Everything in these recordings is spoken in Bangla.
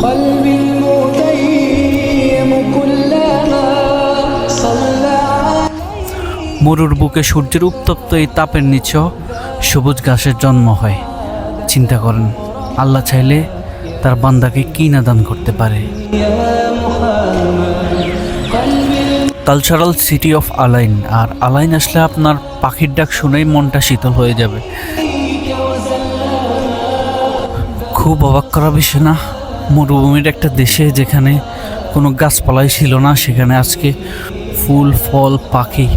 قلبي المتيم كلما صلى মরুর বুকে সূর্যের উত্তপ্ত এই তাপের নিচেও সবুজ ঘাসের জন্ম হয়। চিন্তা করেন, আল্লাহ চাইলে তার বান্দাকে কি না দান করতে পারে। কালচারাল সিটি অফ আলাইন, আর আলাইন আসলে আপনার পাখির ডাক শুনেই মনটা শীতল হয়ে যাবে। খুব অবাক করা বিষয় না, মরুভূমির একটা দেশে যেখানে কোনো গাছপালাই ছিল না, সেখানে আজকে ফুল ফল পাখি,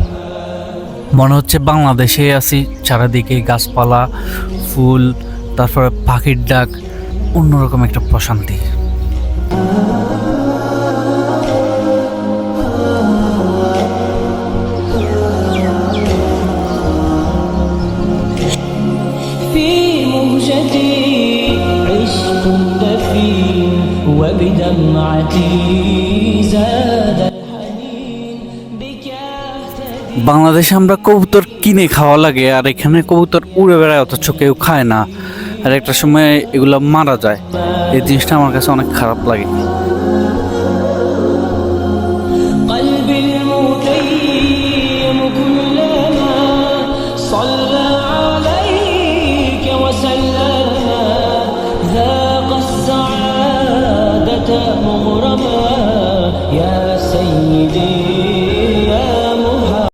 মনে হচ্ছে বাংলাদেশে আছি। চারিদিকে গাছপালা, ফুল, তারপরে পাখির ডাক, অন্যরকম একটা প্রশান্তি। في مهجتي عشق دفين وبدمعتي زاد الحنين بك أهتدي বাংলাদেশে আমরা কবুতর কিনে খাওয়া লাগে, আর এখানে কবুতর উড়ে বেড়ায় অথচ কেউ খায় না, আর একটা সময় এগুলো মারা যায়। এই জিনিসটা আমার কাছে অনেক খারাপ লাগে। قلبي المتيم كلما صلى عليك وسلم ذاق السعادة مغرما يا سيدي